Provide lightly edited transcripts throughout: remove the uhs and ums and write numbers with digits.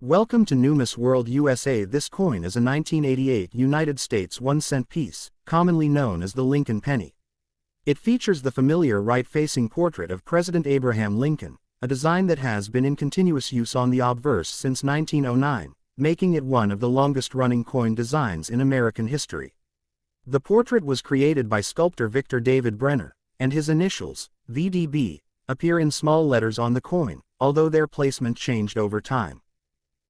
Welcome to Numis World USA. This coin is a 1988 United States 1-cent piece, commonly known as the Lincoln penny. It features the familiar right-facing portrait of President Abraham Lincoln, a design that has been in continuous use on the obverse since 1909, making it one of the longest-running coin designs in American history. The portrait was created by sculptor Victor David Brenner, and his initials, VDB, appear in small letters on the coin, although their placement changed over time.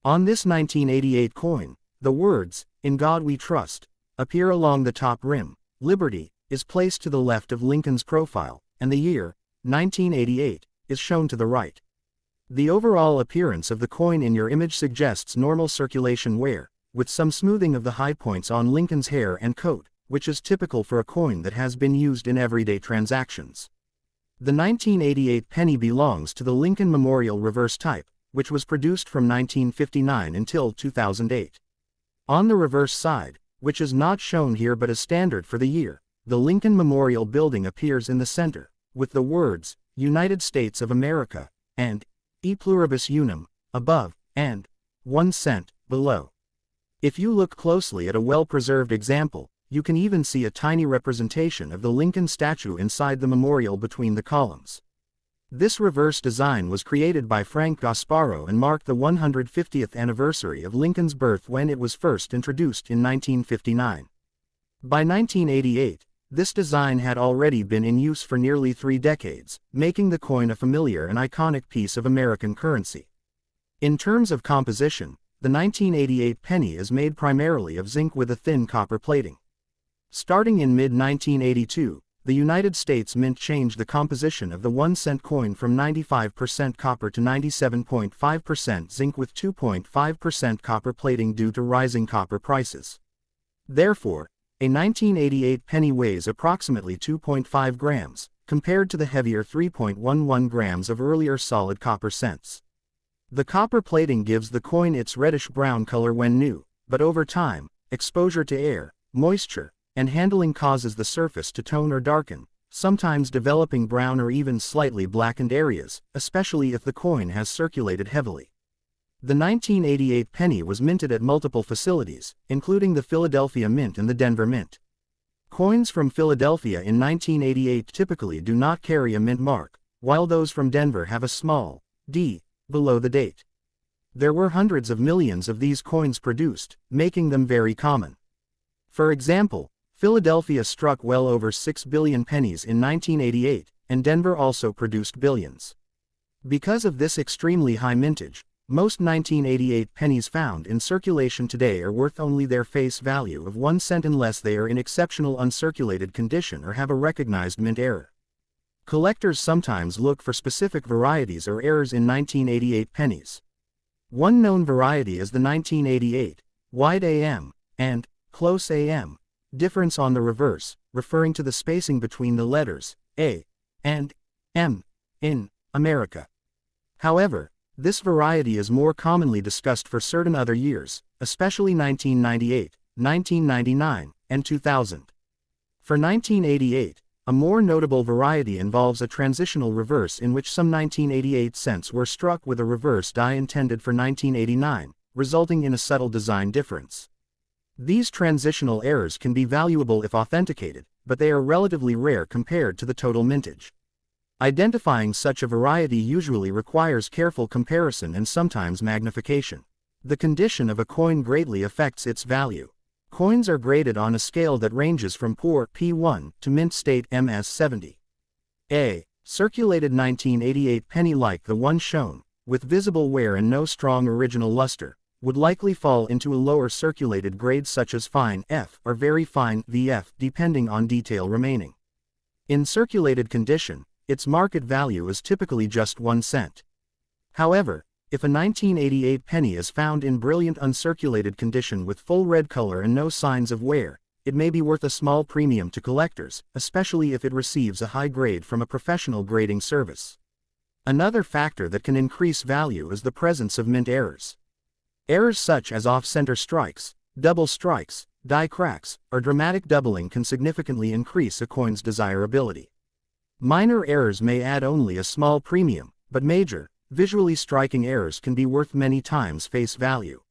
On this 1988 coin, the words, "In God We Trust," appear along the top rim. Liberty is placed to the left of Lincoln's profile, and the year, 1988, is shown to the right. The overall appearance of the coin in your image suggests normal circulation wear, with some smoothing of the high points on Lincoln's hair and coat, which is typical for a coin that has been used in everyday transactions. The 1988 penny belongs to the Lincoln Memorial reverse type, which was produced from 1959 until 2008. On the reverse side, which is not shown here but is standard for the year, the Lincoln Memorial Building appears in the center, with the words, "United States of America," and "E Pluribus Unum," above, and 1 cent, below. If you look closely at a well-preserved example, you can even see a tiny representation of the Lincoln statue inside the memorial between the columns. This reverse design was created by Frank Gasparro and marked the 150th anniversary of Lincoln's birth when it was first introduced in 1959. By 1988, this design had already been in use for nearly 3 decades, making the coin a familiar and iconic piece of American currency. In terms of composition, the 1988 penny is made primarily of zinc with a thin copper plating. Starting in mid-1982, the United States Mint changed the composition of the 1-cent coin from 95% copper to 97.5% zinc with 2.5% copper plating due to rising copper prices. Therefore, a 1988 penny weighs approximately 2.5 grams, compared to the heavier 3.11 grams of earlier solid copper cents. The copper plating gives the coin its reddish-brown color when new, but over time, exposure to air, moisture, and handling causes the surface to tone or darken, sometimes developing brown or even slightly blackened areas, especially if the coin has circulated heavily. The 1988 penny was minted at multiple facilities, including the Philadelphia Mint and the Denver Mint. Coins from Philadelphia in 1988 typically do not carry a mint mark, while those from Denver have a small D below the date. There were hundreds of millions of these coins produced, making them very common. For example, Philadelphia struck well over 6 billion pennies in 1988, and Denver also produced billions. Because of this extremely high mintage, most 1988 pennies found in circulation today are worth only their face value of 1 cent unless they are in exceptional uncirculated condition or have a recognized mint error. Collectors sometimes look for specific varieties or errors in 1988 pennies. One known variety is the 1988 wide AM and close AM difference on the reverse, referring to the spacing between the letters A and M in America. However, this variety is more commonly discussed for certain other years, especially 1998, 1999, and 2000. For 1988, a more notable variety involves a transitional reverse in which some 1988 cents were struck with a reverse die intended for 1989, resulting in a subtle design difference. These transitional errors can be valuable if authenticated, but they are relatively rare compared to the total mintage. Identifying such a variety usually requires careful comparison and sometimes magnification. The condition of a coin greatly affects its value. Coins are graded on a scale that ranges from poor P1 to mint state MS70. A circulated 1988 penny like the one shown, with visible wear and no strong original luster, would likely fall into a lower circulated grade such as fine F or very fine VF depending on detail remaining. In circulated condition, its market value is typically just 1 cent. However, if a 1988 penny is found in brilliant uncirculated condition with full red color and no signs of wear, it may be worth a small premium to collectors, especially if it receives a high grade from a professional grading service. Another factor that can increase value is the presence of mint errors. Errors such as off-center strikes, double strikes, die cracks, or dramatic doubling can significantly increase a coin's desirability. Minor errors may add only a small premium, but major, visually striking errors can be worth many times face value.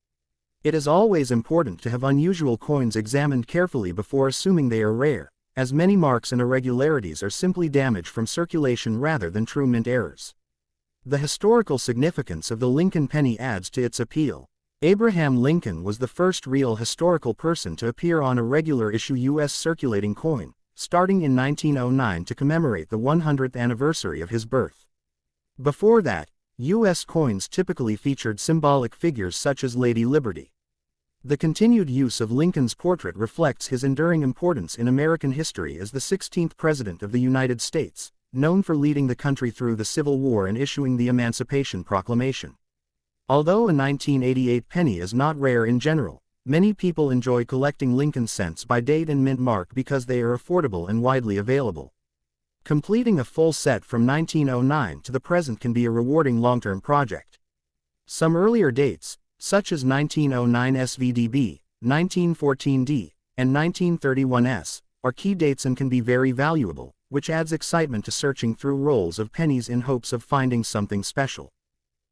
It is always important to have unusual coins examined carefully before assuming they are rare, as many marks and irregularities are simply damage from circulation rather than true mint errors. The historical significance of the Lincoln penny adds to its appeal. Abraham Lincoln was the first real historical person to appear on a regular issue U.S. circulating coin, starting in 1909 to commemorate the 100th anniversary of his birth. Before that, U.S. coins typically featured symbolic figures such as Lady Liberty. The continued use of Lincoln's portrait reflects his enduring importance in American history as the 16th President of the United States, known for leading the country through the Civil War and issuing the Emancipation Proclamation. Although a 1988 penny is not rare in general, many people enjoy collecting Lincoln cents by date and mint mark because they are affordable and widely available. Completing a full set from 1909 to the present can be a rewarding long-term project. Some earlier dates, such as 1909 SVDB, 1914D, and 1931S, are key dates and can be very valuable, which adds excitement to searching through rolls of pennies in hopes of finding something special.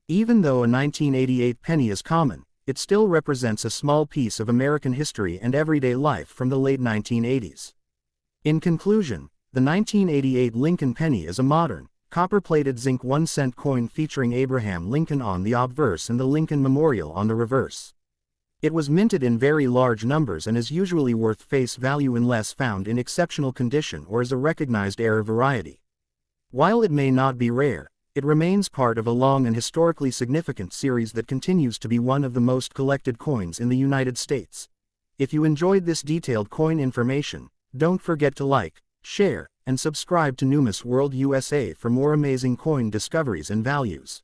Even though a 1988 penny is common, it still represents a small piece of American history and everyday life from the late 1980s. In conclusion, the 1988 Lincoln penny is a modern, copper-plated zinc 1-cent coin featuring Abraham Lincoln on the obverse and the Lincoln Memorial on the reverse. It was minted in very large numbers and is usually worth face value unless found in exceptional condition or as a recognized error variety. While it may not be rare, it remains part of a long and historically significant series that continues to be one of the most collected coins in the United States. If you enjoyed this detailed coin information, don't forget to like, share, and subscribe to Numis World USA for more amazing coin discoveries and values.